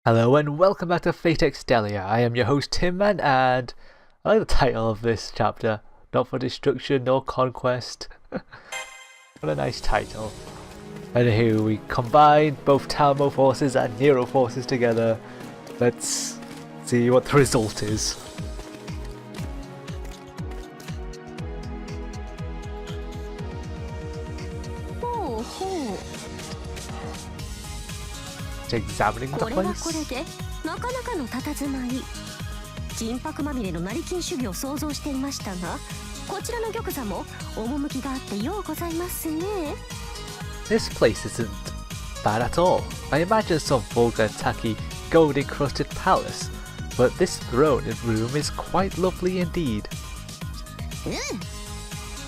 Hello and welcome back to Fate Extella. I am your host Tinman, and I like the title of this chapter. Not for destruction nor conquest. What a nice title. And here we combine both Talmo forces and Nero forces together. Let's see what the result is. Examining the place. なかなかの佇まい。人白まみれの成金主義を想像していましたが、こちらの玉座も趣があってようございますね。This place isn't bad at all. I imagine some vulgar, tacky, gold-encrusted palace, but this throne and room is quite lovely indeed.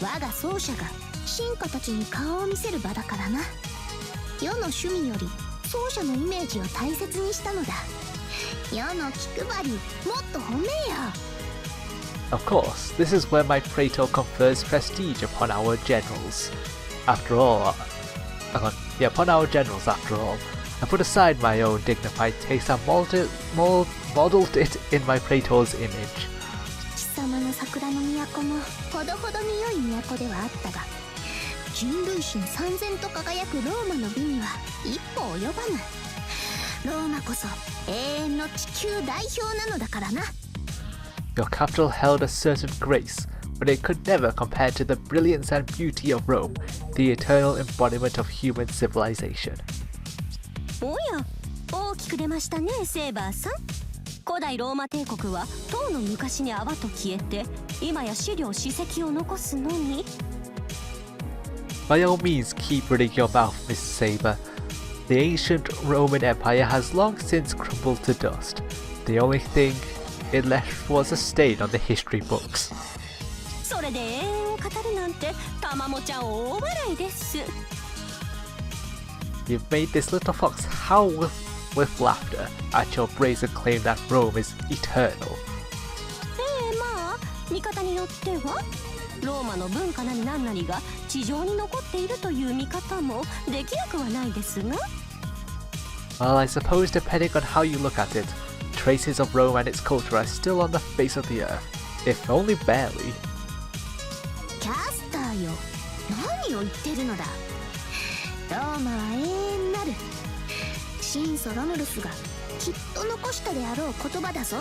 我が奏者が臣下たちに顔を見せる場だからな。世の趣味より奏者のイメージを大切にしたのだ。世の気配り、もっと褒めよ。Of course, this is where my praetor confers prestige upon our generals. After all, I put aside my own dignified taste and modeled it in my praetor's image. 貴様の桜の都もほどほどに良い都ではあったが、人類史の燦然と輝くローマの美には一歩及ばぬ。ローマこそ永遠の地球代表なのだからな。Your capital held a certain grace, but it could never compare to the brilliance and beauty of Rome, the eternal embodiment of human civilization. おや、大きく出ましたね、セーバーさん。古代ローマ帝国はとうの昔に泡と消えて、今や資料史跡を残すのみ。By all means, keep running your mouth, Miss Saber. The ancient Roman Empire has long since crumbled to dust. The only thing it left was a stain on the history books. それで永遠を語るなんて、たまもちゃん大笑いです。You've made this little fox howl with laughter at your brazen claim that Rome is eternal. まあ、見方によっては。ローマの文化なりなんなりが地上に残っているという見方もできなくはないですが。Well, I suppose depending on how you look at it, traces of Rome and its culture are still on the face of the earth, if only barely. キャスターよ、何を言ってるのだ。ローマは永遠なる。神祖ロムルスがきっと残したであろう言葉だぞ。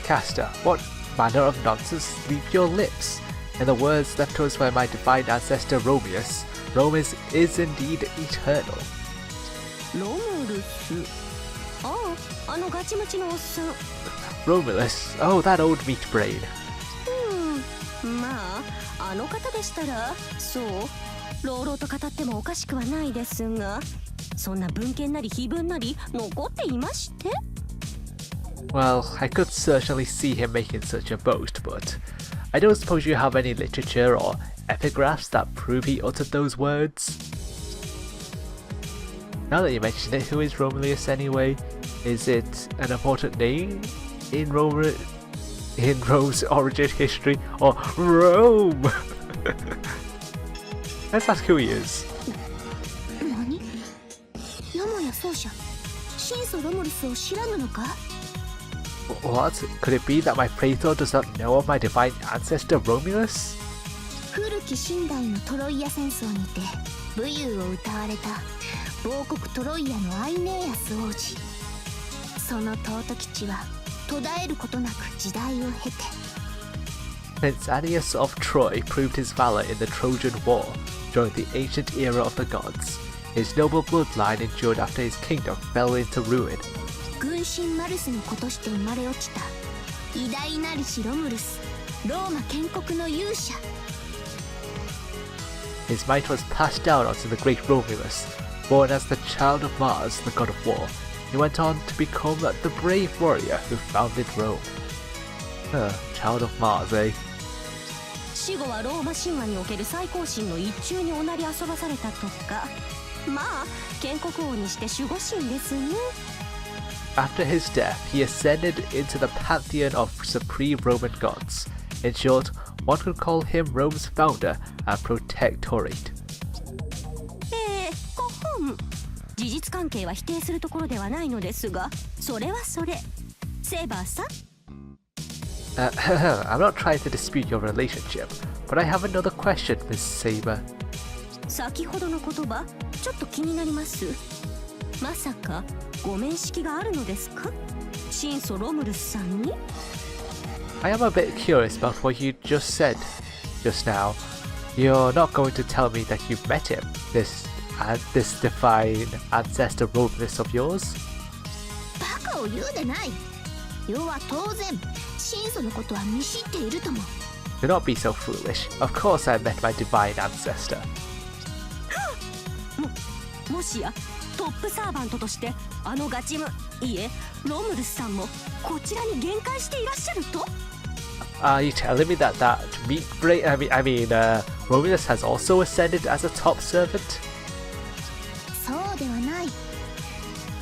Caster, what manner of nonsense leave your lips? In the words left to us by my divine ancestor Romeus, Rome is indeed eternal. ロムルス。あのガチムチのおっさん。Romulus, oh that old meat brain. まあ、あの方でしたら、そう、朗々と語ってもおかしくはないですが、そんな文献なり碑文なり残っていまして。Well, I could certainly see him making such a boast, but I don't suppose you have any literature or epigraphs that prove he uttered those words? Now that you mention it, who is Romulus anyway? Is it an important name in Rome's origin history, or Rome? Let's ask who he is. 何？よもや奏者、神祖ロムルスを知らぬのか？ What? Could it be that my praetor does not know of my divine ancestor Romulus? 古き寝台のトロイア戦争にて武勇を歌われた亡国トロイアのアイネーアス王子。その尊き地は途絶えることなく時代を経て。Prince Aeneas of Troy proved his valor in the Trojan War during the ancient era of the gods. His noble bloodline endured after his kingdom fell into ruin. 軍神マルスの子として生まれ落ちた偉大なりしロムルス、ローマ建国の勇者。His might was passed down onto the great Romulus. Born as the child of Mars, the god of war, he went on to become the brave warrior who founded Rome. Child of Mars, eh? 死後はローマ神話における最高神の一中におなり遊ばされたとか。まあ、建国王にして守護神ですね。After his death, he ascended into the pantheon of supreme Roman gods. In short, one could call him Rome's founder and protectorate. ご本。事実関係は否定するところではないのですが、それはそれ。セーバーさん。I'm not trying to dispute your relationship, but I have another question, Miss Saber. 先ほどの言葉、ちょっと気になります。まさかご面識があるのですか、神祖ロムルスさんに。I am a bit curious about what you just said just now. You're not going to tell me that you've met him, this divine ancestor Romulus of yours? バカを言うでない。要は当然神祖のことは見知っているとも。 Do not be so foolish. Of course I met my divine ancestor. もしやトップサーバントとしてあのガチム、いえロムルスさんもこちらに限界していらっしゃると。 Are you telling me that Romulus has also ascended as a top servant? そうではない。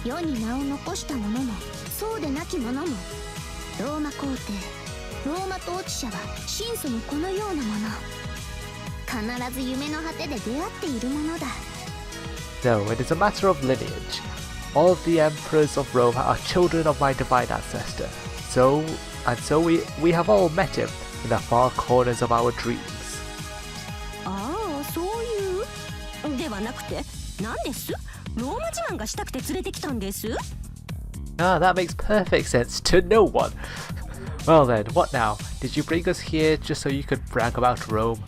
世に名を残した者もそうでなき者も、ローマ皇帝、ローマ統治者は神祖のこのようなもの。必ず夢の果てで出会っているものだ。 No, it is a matter of lineage. All of the emperors of Rome are children of my divine ancestor. So we have all met him in the far corners of our dreams. ああ、そういうではなくて、何です？ローマ自慢がしたくて連れてきたんです。Ah, that makes perfect sense to no one. Well then, what now? Did you bring us here just so you could brag about Rome?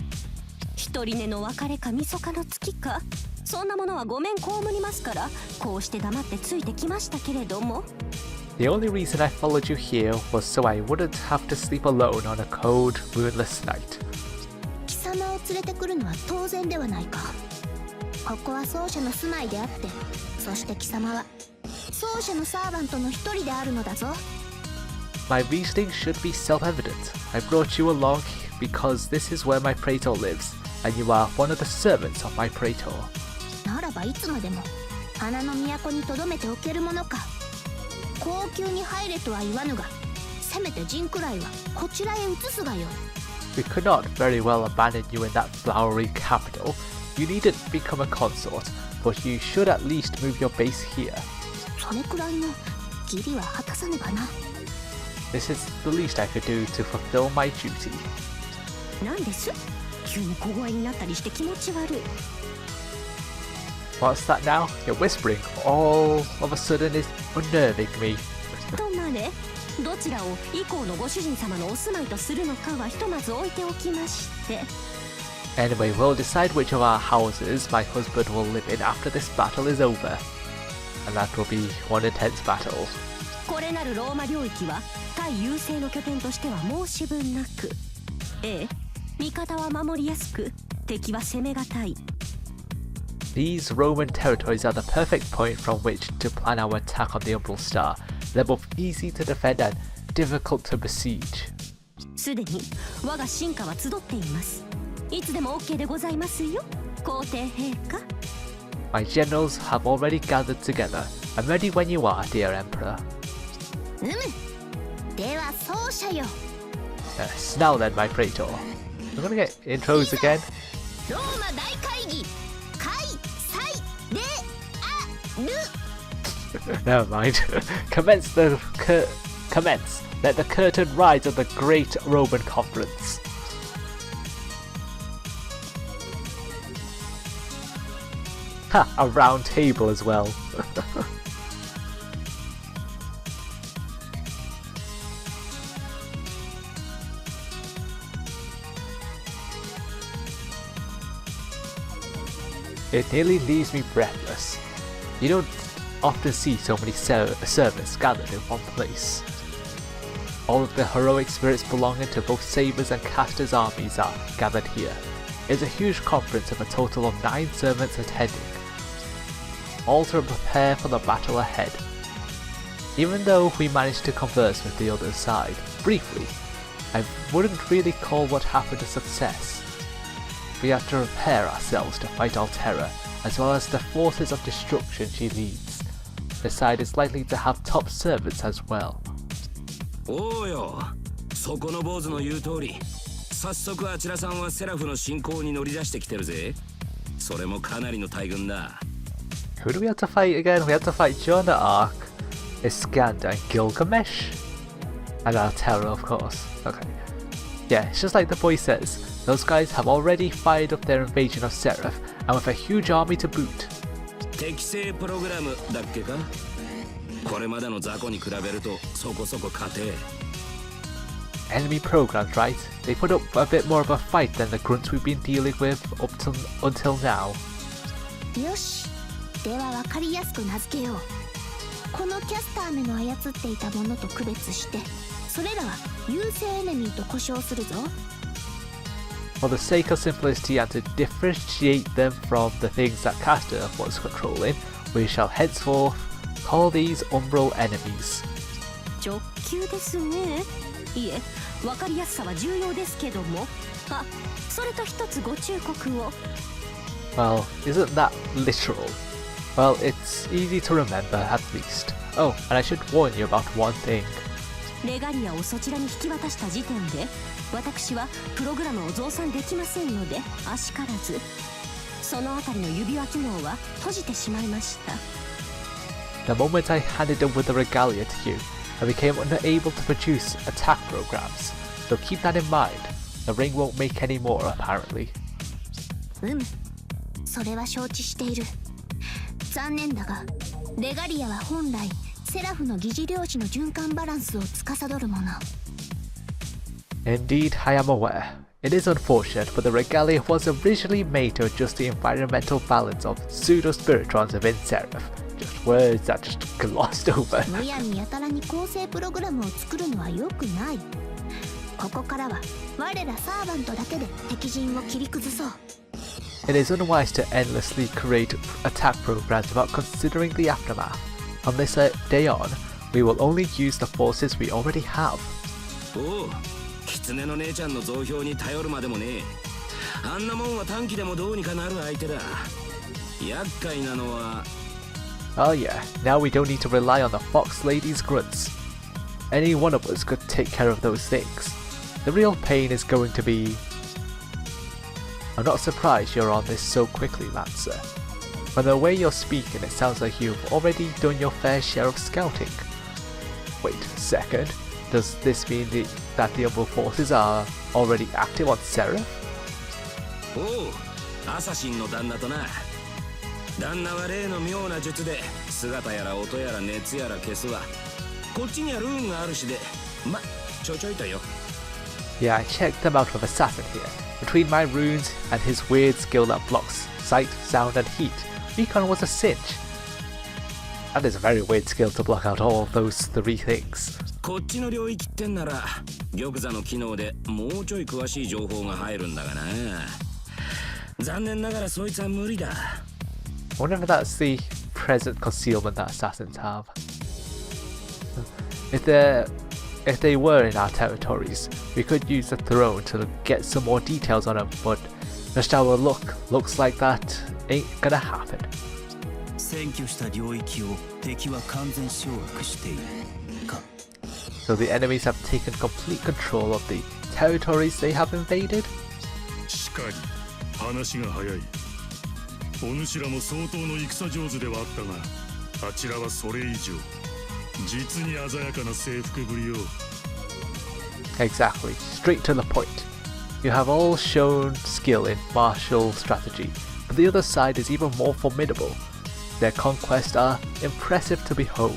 一人根の別れか晦日の月か、そんなものはごめん被りますから、こうして黙ってついてきましたけれども。The only reason I followed you here was so I wouldn't have to sleep alone on a cold, moonless night. 貴様を連れてくるのは当然ではないか。ここは奏者の住まいであって、そして貴様は奏者のサーバントの一人であるのだぞ。 My reasoning should be self-evident. I brought you along because this is where my praetor lives, and you are one of the servants of my praetor. ならばいつまでも花の都に留めておけるものか。高級に入れとは言わぬが、せめて陣くらいはこちらへ移すがよ。 We could not very well abandon you in that flowery capital. You needn't become a consort, but you should at least move your base here. それくらいの義理は果たさねばな。 This is the least I could do to fulfill my duty. 何です？急に小声になったりして気持ち悪い。What's that now? Your whispering all of a sudden is unnerving me. とまれ、どちらを以降のご主人様のお住まいとするのかはひとまず置いておきまして。 Anyway, we'll decide which of our houses my husband will live in after this battle is over. And that will be one intense battle. これなるローマ領域は対優勢の拠点としては申し分なく、ええ、味方は守りやすく、敵は攻めがたい。 These Roman territories are the perfect point from which to plan our attack on the Umbral Star. They're both easy to defend and difficult to besiege. すでに我が臣下は集っています。いつでも OK でございますよ、皇帝陛下。 My generals have already gathered together. I'm ready when you are, dear Emperor. では奏者よ。 Yes, now then, my praetor. I'm gonna get intros again. ローマ大会議開催である。 Never mind. Commence. Let the curtain rise on the great Roman conference. Ha! A round table as well. It nearly leaves me breathless. You don't often see so many servants gathered in one place. All of the heroic spirits belonging to both Sabres and Castor's armies are gathered here. It's a huge conference of a total of 9 servants attending, all to prepare for the battle ahead. Even though we managed to converse with the other side, briefly, I wouldn't really call what happened a success. We have to prepare ourselves to fight Altera, as well as the forces of destruction she leads. The side is likely to have top servants as well. おうよ、そこの坊主の言う通り、早速あちらさんはセラフの進行に乗り出してきてるぜ。それもかなりの大軍だ。Who do we have to fight again? We have to fight Joanna Arc, Iskander, and Gilgamesh. And Altera, of course. Okay. Yeah, it's just like the boy says. Those guys have already fired up their invasion of Seraph, and with a huge army to boot. 適正プログラムだっけか？これまでの雑魚に比べるとそこそこ勝て。Enemy programs, right? They put up a bit more of a fight than the grunts we've been dealing with until now. よし、では分かりやすく名付けよう。このキャスター目の操っていたものと区別して、それらは優勢エネミーと呼称するぞ。For the sake of simplicity and to differentiate them from the things that Caster was controlling, we shall henceforth call these Umbral enemies. 直球ですね。いえ、分かりやすさは重要ですけども。あ、それと一つご忠告を。Well, isn't that literal? Well, it's easy to remember at least. Oh, and I should warn you about one thing. レガリアをそちらに引き渡した時点で、私はプログラムを増産できませんので、あしからず。そのあたりの指輪機能は閉じてしまいました。The moment I handed over the regalia to you, I became unable to produce attack programs, so keep that in mind. The ring won't make any more, apparently. それは承知している。残念だが、レガリアは本来セラフの疑似量子の循環バランスを司るもの。Indeed, I am aware. It is unfortunate, but the regalia was originally made to adjust the environmental balance of pseudo-spiritrons within Seraph. Just words that just glossed over. むやみやたらに構成プログラムを作るのは良くない。ここからは我らサーバントだけで敵陣を切り崩そう。It is unwise to endlessly create attack programs without considering the aftermath. From this day on, we will only use the forces we already have. おう、狐の姉ちゃんの増票に頼るまでもねえ。あんなもんは短期でもどうにかなる相手だ。厄介なのは。Oh yeah, now we don't need to rely on the Fox Lady's grunts. Any one of us could take care of those things. The real pain is going to be... I'm not surprised you're on this so quickly, Lancer. From the way you're speaking, it sounds like you've already done your fair share of scouting. Wait a second, does this mean that the Umbral forces are already active on Seraph? おう、アサシンの旦那とな。旦那は例の妙な術で姿やら音やら熱やら消すわ。こっちにはルーンがあるしで、ま、ちょちょいとよ。Yeah, I checked them out with Assassin here. Between my runes and his weird skill that blocks sight, sound and heat, Recon was a cinch. That is a very weird skill to block out all those three things. こっちの領域ってんなら玉座の機能でもうちょい詳しい情報が入るんだがな。残念ながらそいつは無理だ。I wonder if that's the present concealment that assassins have. If they were in our territories, we could use the throne to get some more details on them, but just our luck looks like that ain't gonna happen. 占拠した領域を敵は完全掌握しているか。So the enemies have taken complete control of the territories they have invaded? しかり話が早い。お主らも相当の戦上手ではあったが、あちらはそれ以上。実に鮮やかな征服ぶりよ。Exactly, straight to the point. You have all shown skill in martial strategy, but the other side is even more formidable. Their conquests are impressive to behold.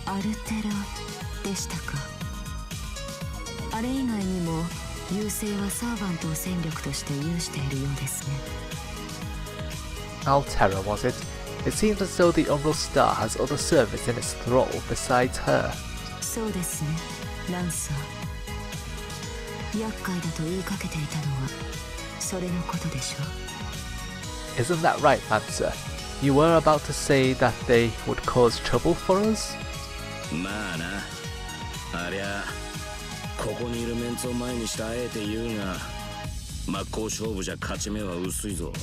アルテラでしたか。あれ以外にも優勢はサーバントを戦力として有しているようですね。Altera, was it? It seems as though the Umbral Star has other servants in its thrall besides her. そうですね、ランサー。厄介だと言いかけていたのはそれのことでしょう。 Isn't that right, Lancer? You were about to say that they would cause trouble for us? まあな。ありゃ、ここにいるメンツを前にしてあえて言うが、真っ向勝負じゃ勝ち目は薄いぞ。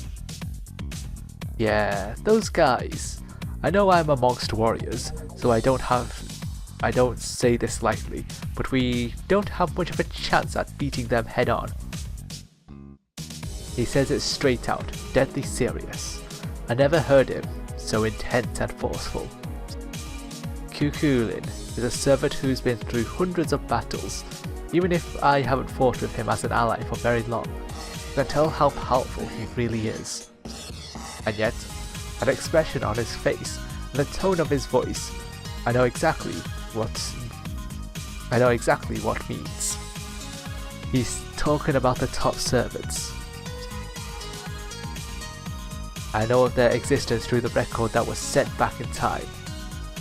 Yeah, those guys. I know I'm amongst warriors, so I don't say this lightly, but we don't have much of a chance at beating them head on. He says it straight out, deadly serious. I never heard him so intense and forceful. Kukulin is a servant who's been through hundreds of battles. Even if I haven't fought with him as an ally for very long, I can tell how powerful he really is. And yet, an expression on his face and the tone of his voice, I know exactly what means. He's talking about the top servants. I know of their existence through the record that was set back in time.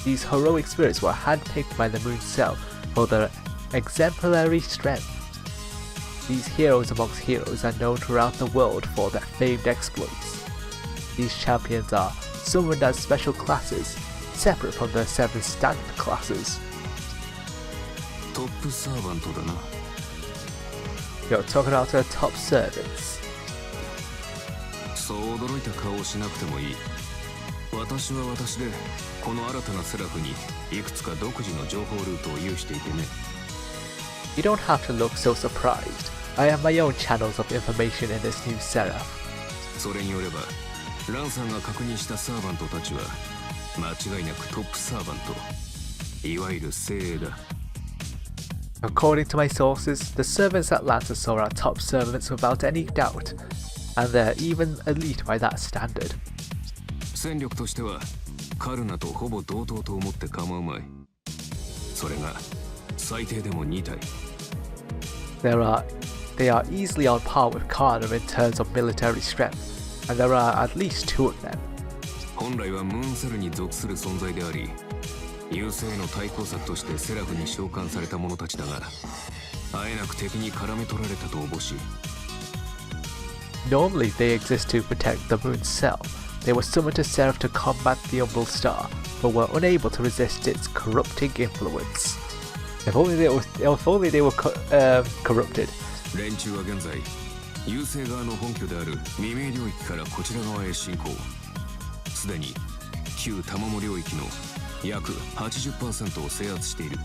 These heroic spirits were handpicked by the Moon Cell for their exemplary strength. These heroes amongst heroes are known throughout the world for their famed exploits. These champions are summoned as special classes, separate from the 7 standard classes. トップサーバントだな。 You're talking about the top servants. そう驚いた顔をしなくてもいい。私は私でこの新たなセラフにいくつか独自の情報ルートを有していてね。 You don't have to look so surprised. I have my own channels of information in this new seraph. それによればランさんが確認したサーバントたちは間違いなくトップサーバント、いわゆる精鋭だ。 According to my sources, the servants at Lance saw are top servants without any doubt, and they're even elite by that standard. 戦力としてはカルナとほぼ同等と思って構うまい。それが最低でも2体。 They are easily on par with Karna in terms of military strength, and there are at least 2 of them. 本来はムーンセルに属する存在であり、優勢の対抗策としてセラフに召喚された者たちだが、あえなく敵に絡め取られたとおぼし。 Normally they exist to protect the Moon Cell. They were summoned to Seraph to combat the Umbral Star, but were unable to resist its corrupting influence. If only they were corrupted. 連中は現在、優勢側の本拠である未明領域からこちら側へ進行。すでに旧タマモ領域の約 80% を制圧している。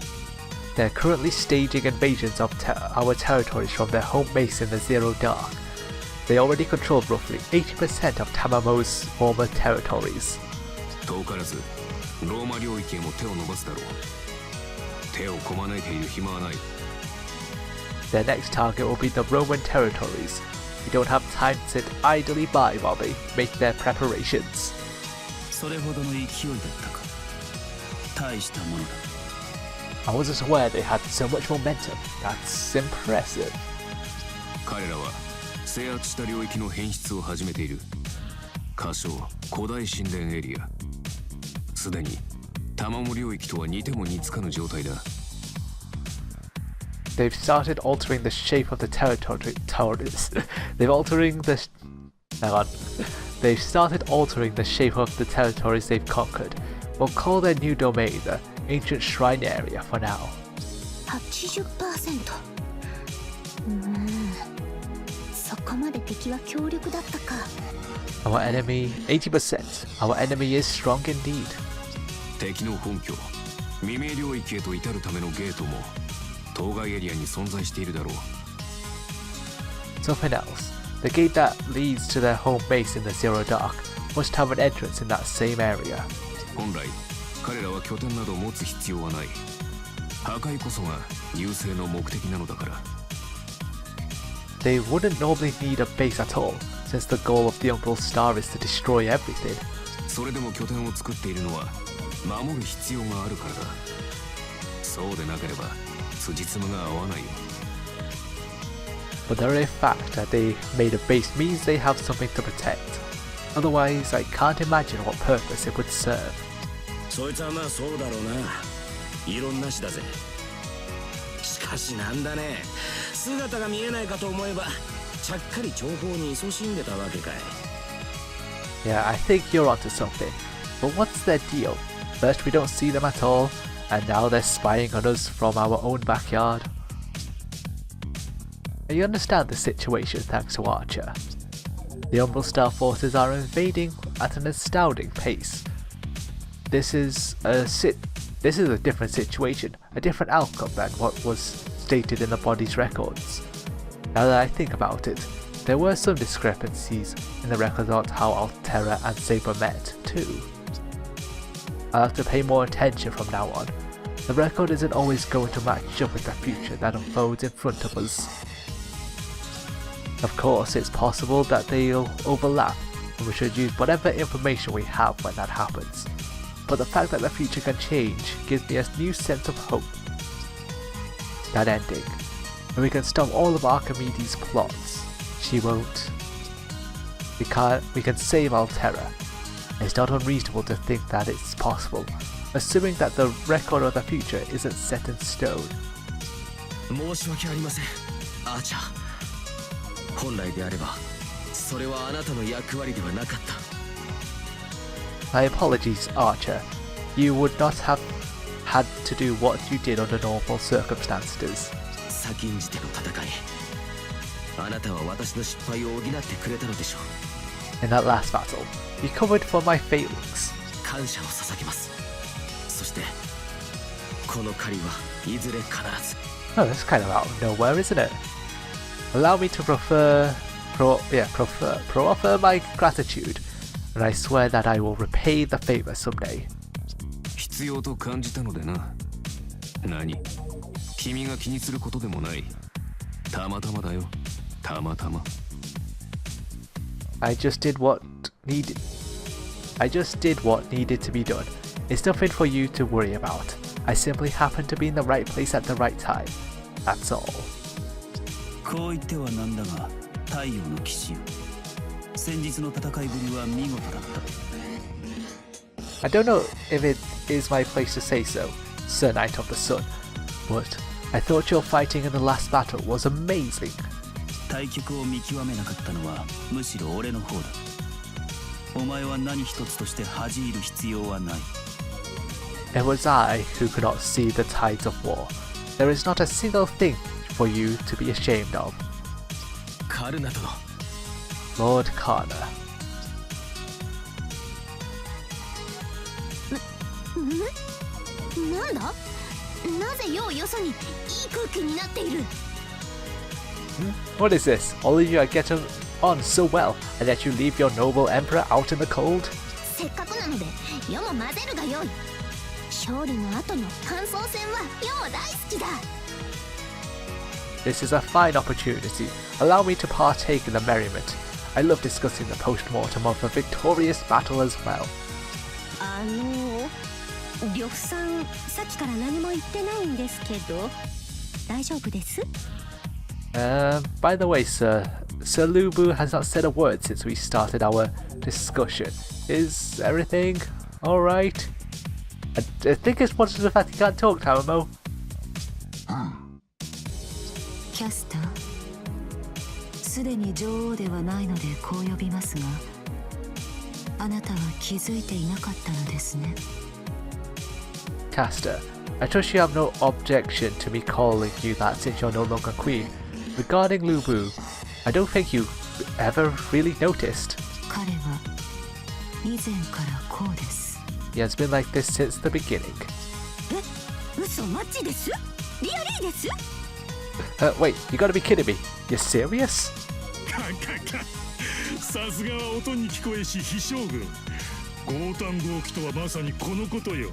They're currently staging invasions of our territories from their home base in the Zero Dark. They already control roughly 80% of Tamamo's former territories. 遠からずローマ領域へも手を伸ばすだろう。手をこまねいている暇はない。 Their next target will be the Roman territories. We don't have time to sit idly by while they make their preparations. それほどの勢いだったか。大したものだ。 I wasn't aware they had so much momentum. That's impressive. 彼らは制圧した領域の変質を始めている。仮称古代神殿エリア。すでにタマモ領域とは似ても似つかぬ状態だ。 They've started altering the shape of the territories. They've started altering the shape of the territories they've conquered. We'll call their new domain the Ancient Shrine Area for now. 80%。そこまで敵は強力だったか。 Our enemy, 80%. Our enemy is strong indeed. 敵の本拠、未明領域へと至るためのゲートも当該エリアに存在しているだろう。 Something else. The gate that leads to their home base in the Zero Dark must have an entrance in that same area. 本来、彼らは拠点など持つ必要はない。破壊こそが優勢の目的なのだから。 They wouldn't normally need a base at all, since the goal of the Umbral Star is to destroy everything. それでも拠点を作っているのは守る必要があるからだ。そうでなければ辻褄が合わないよ。 But the very fact that they made a base means they have something to protect. Otherwise, I can't imagine what purpose it would serve. そいつはまあそうだろうな。異論なしだぜ。しかしなんだね。姿が見えないかと思えばちゃっかり情報に勤しんでたわけかい。 Yeah, I think you're onto something. But what's their deal? First we don't see them at all, and now they're spying on us from our own backyard. You understand the situation thanks to Archer. The Umbral Star forces are invading at an astounding pace. This is a different situation, a different outcome than what was stated in the body's records. Now that I think about it, there were some discrepancies in the records on how Altera and Saber met too. I'll have to pay more attention from now on. The record isn't always going to match up with the future that unfolds in front of us. Of course, it's possible that they'll overlap, and we should use whatever information we have when that happens. But the fact that the future can change gives me a new sense of hope. That ending, and we can stop all of Archimedes' plots. She won't. We can save Altera. It's not unreasonable to think that it's possible, assuming that the record of the future isn't set in stone. 申し訳ありません、アーチャー。本来であれば、それはあなたの役割ではなかった。My apologies, Archer. You would not have had to do what you did under normal circumstances. 先んじての戦い。あなたは私の失敗を補ってくれたのでしょう。In that last battle, you covered for my failings. 感謝を捧げます。そして、この借りはいずれ必ず。Oh, that's kind of out of nowhere, isn't it? Allow me to offer my gratitude, and I swear that I will repay the favor someday. 必要と感じたのでな。何？君が気にすることでもない。たまたまだよ。たまたま。I just did what needed to be done. It's nothing for you to worry about. I simply happened to be in the right place at the right time. That's all. こう言ってはなんだが、太陽の騎士よ。先日の戦いぶりは見事だった。I don't know if it is my place to say so, Sir Knight of the Sun, but I thought your fighting in the last battle was amazing. 対局を見極めなかったのはむしろ俺の方だ。お前は何一つとして恥じる必要はない。It was I who could not see the tides of war. There is not a single thing for you to be ashamed of. カルナ殿。Lord Karna. なんだ？なぜようよそにいい空気になっている？ What is this? All of you are getting on so well, and yet you leave your noble emperor out in the cold? せっかくなので世も混ぜるがよい。勝利の後の感想戦は世も大好きだ。This is a fine opportunity. Allow me to partake in the merriment. I love discussing the post-mortem of a victorious battle as well. 呂布さん、さっきから何も言ってないんですけど、大丈夫です？ By the way, Sir Lubu has not said a word since we started our discussion. Is everything alright? I think it's more to the fact he can't talk, Tamamo. キャスター、すでに女王ではないのでこう呼びますが、あなたは気づいていなかったのですね。Caster, I trust you have no objection to me calling you that since you're no longer queen. Regarding Lubu, I don't think you ever really noticed. 彼は以前からこうです。He has been like this since the beginning. 嘘マジです？リアリーです？ Wait, you gotta be kidding me. You're serious? さすがは音に聞こえし非将軍。豪胆豪気とはまさにこのことよ。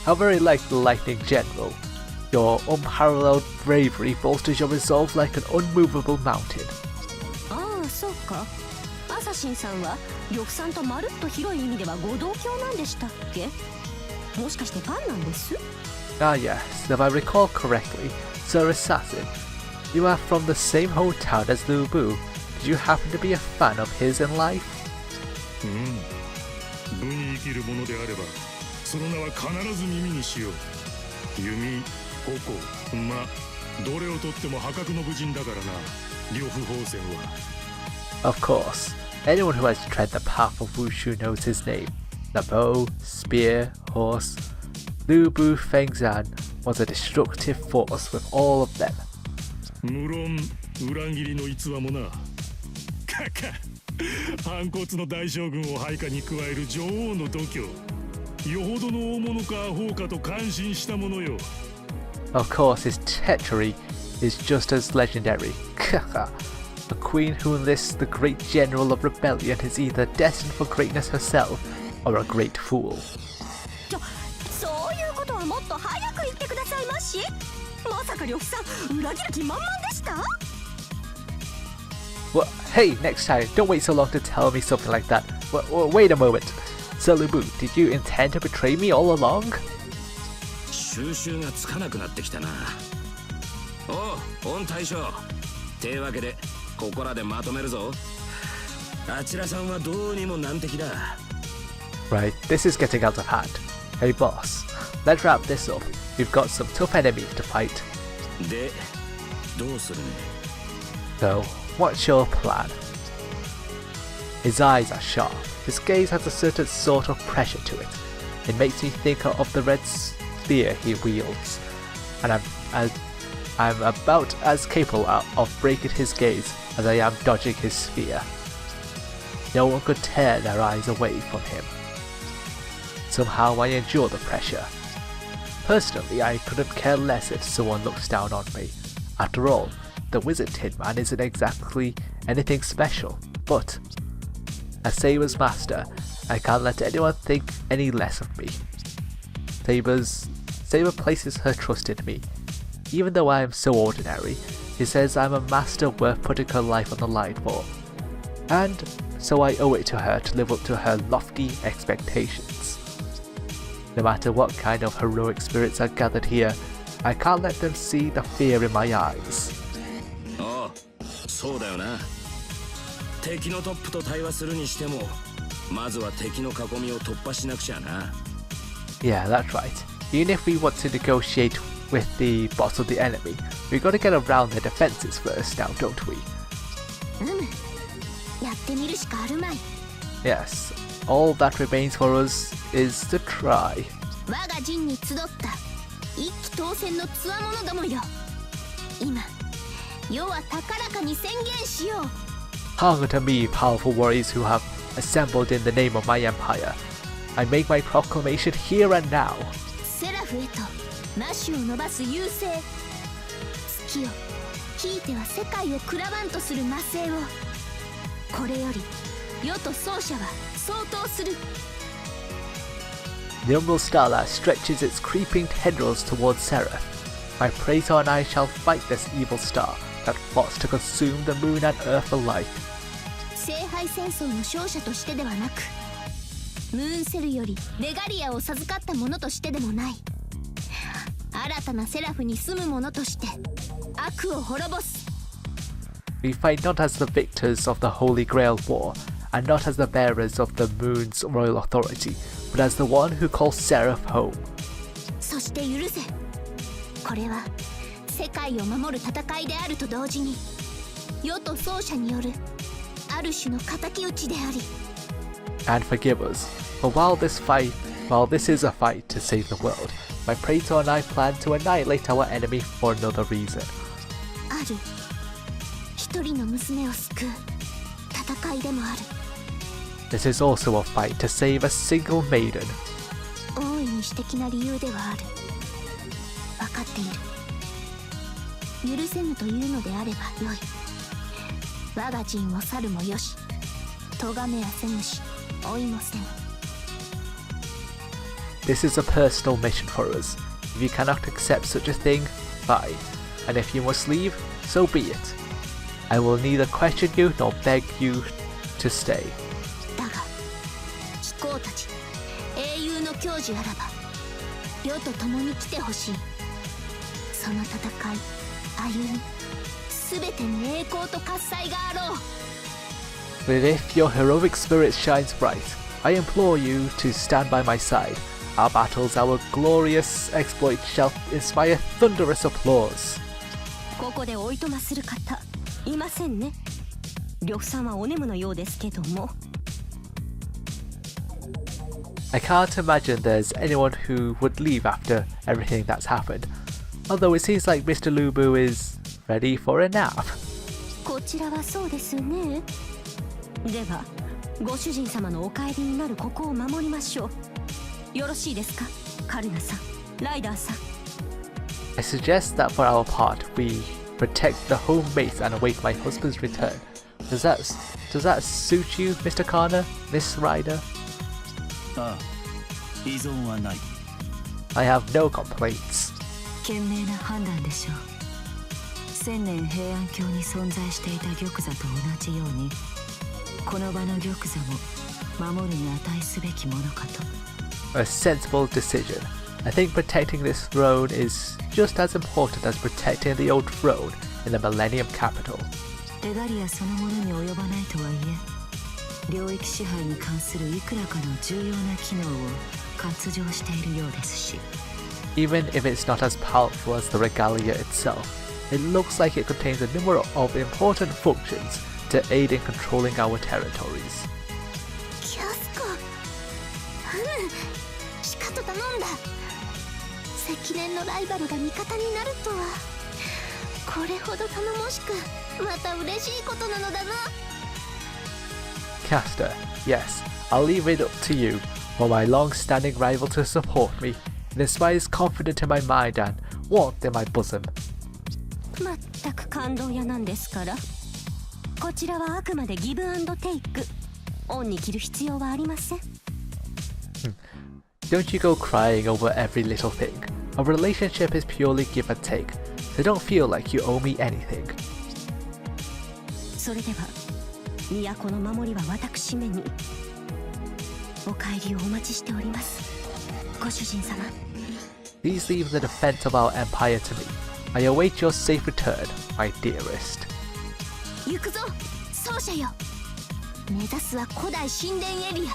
How very like the Lightning General. Your unparalleled bravery bolsters your resolve like an unmovable mountain. ああ、そうか。アサシンさんは呂布さんとまるっと広い意味ではご同郷なんでしたっけ？もしかしてファンなんです？ Ah yes, if I recall correctly, Sir Assassin, you are from the same hometown as Lubu. Did you happen to be a fan of his in life? 部に生きるものであれば、その名は必ず耳にしよう。弓、矛、馬、どれをとっても破格の武人だからな。呂布宝泉は。Of course, anyone who has tread the path of Wushu knows his name. The bow, spear, horse. Lubu Fengzan was a destructive force with all of them. 無論、裏切りの逸話もな。かか、反骨の大将軍を配下に加える女王の度胸。よほどの大物かアホかと感心したものよ。Of course, his treachery is just as legendary. A queen who enlists the great general of rebellion is either destined for greatness herself, or a great fool. そういうことはもっと早く言ってくださいまし。まさか呂布さん裏切る気満々でした？ Well, hey, next time, don't wait so long to tell me something like that. Wait a moment. Selubu, did you intend to betray me all along? 収集がつかなくなってきたな。おう、御大将。てわけでここらでまとめるぞ。あちらさんはどうにも難敵だ。Right, this is getting out of hand. Hey boss, let's wrap this up. We've got some tough enemies to fight. で、どうするね。So, what's your plan? His eyes are sharp. His gaze has a certain sort of pressure to it. It makes me think of the red spear he wields, and I'm about as capable of breaking his gaze as I am dodging his spear. No one could tear their eyes away from him. Somehow I endure the pressure. Personally, I couldn't care less if someone looks down on me. After all, the wizard Tinman isn't exactly anything special, but as Saber's master, I can't let anyone think any less of me. Saber places her trust in me. Even though I am so ordinary, she says I'm a master worth putting her life on the line for. And so I owe it to her to live up to her lofty expectations. No matter what kind of heroic spirits are gathered here, I can't let them see the fear in my eyes. ああ、そうだよな。敵のトップと対話するにしても、まずは敵の囲みを突破しなくちゃな。Yeah, that's right. Even if we want to negotiate with the boss of the enemy, we've got to get around their defenses first now, don't we? やってみるしかあるまい。 Yes, all that remains for us is to try. 我が陣に集った一騎当選の強者どもよ。今、世は高らかに宣言しよう。 Hearken to me, powerful warriors who have assembled in the name of my empire. I make my proclamation here and now. セラフへと魔種を伸ばす優勢。月よ、ひいては世界を喰らわんとする魔性を。これより世と奏者は相当する。 The Umbral star that stretches its creeping tendrils towards Seraph. My Praetor and I shall fight this evil star that plots to consume the moon and earth alike. 聖杯戦争の勝者としてではなく、ムーンセルよりレガリアを授かった者としてでもない、新たなセラフに住む者として悪を滅ぼす。 We fight not as the victors of the Holy Grail War, and not as the bearers of the moon's royal authority, but as the one who calls Seraph home. そして許せ。これは世界を守る戦いであると同時に、世と奏者によるある種の敵討ちであり。 And forgive us, but while this is a fight to save the world, my Praetor and I plan to annihilate our enemy for another reason. ある一人の娘を救う戦いでもある。 This is also a fight to save a single maiden. 大いに私的な理由ではある。分かっている。許せぬというのであればよい。我が陣を去るもよし、咎めはせぬし追いもせぬ。 This is a personal mission for us. If you cannot accept such a thing, fine. And if you must leave, so be it. I will neither question you nor beg you to stay. だが、貴公たち、英雄の矜持あらば、世と共に来てほしい。その戦い、歩み、すべてに栄光と喝采があろう。 But if your heroic spirit shines bright, I implore you to stand by my side. Our battles, our glorious exploits shall inspire thunderous applause. ここでおいとまする方いませんね。呂布さんはお眠のようですけども。 I can't imagine there's anyone who would leave after everything that's happened. Although it seems like Mr. Lubu is ready for a nap. こちらはそうですね。ではご主人様のお帰りになるここを守りましょう。よろしいですか、カルナさん、ライダーさん。 I suggest that for our part, we protect the home base and await my husband's return. Does that suit you, Mr. Kana, Miss Ryder? ああ、依存はない。 I have no complaints. 賢明な判断でしょう。千年平安京に存在していた玉座と同じように、この場の玉座も守るに値すべきものかと。A sensible decision. I think protecting this throne is just as important as protecting the old throne in the Millennium Capital. エガリアそのものに及ばないとはいえ、領域支配に関するいくらかの重要な機能を割譲しているようですし。Even if it's not as powerful as the regalia itself, it looks like it contains a number of important functions to aid in controlling our territories. キャスコ。しかと頼んだ。積年のライバルが味方になるとは、これほど頼もしく、また嬉しいことなのだな。Caster, yes, I'll leave it up to you for my long-standing rival to support me. It inspires confidence in my mind and warmth in my bosom. まったく感動屋なんですから。こちらはあくまでギブアンドテイク。恩に着る必要はありません。Don't you go crying over every little thing. Our relationship is purely give and take, so don't feel like you owe me anything. それでは都の守りは私めに。お帰りをお待ちしております、ご主人様。 Please leave the defense of our empire to me. I await your safe return, my dearest. 行くぞ、奏者よ。目指すは古代神殿エリア。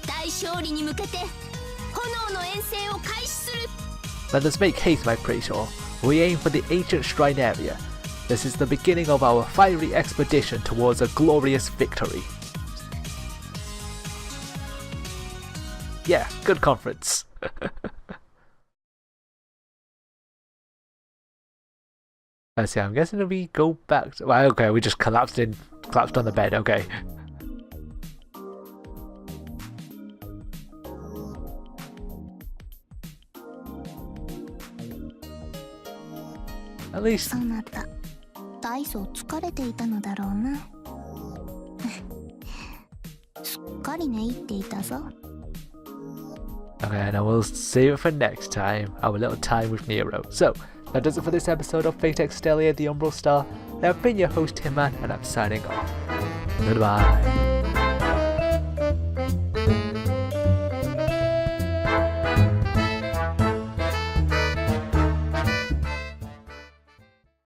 大勝利に向けて炎の遠征を開始する。 Let us make haste, my praetor. We aim for the ancient shrine area. This is the beginning of our fiery expedition towards a glorious victory. Yeah, good conference. Let's see, I'm guessing we go back to... Well, okay, we just collapsed on the bed, okay. At least... そなた、大層疲れていたのだろうな。すっかり寝入っていたぞ。Okay, and I will save it for next time, our little time with Nero. So, that does it for this episode of Fate Extella, the Umbral Star. I've been your host Tinman, and I'm signing off. Goodbye.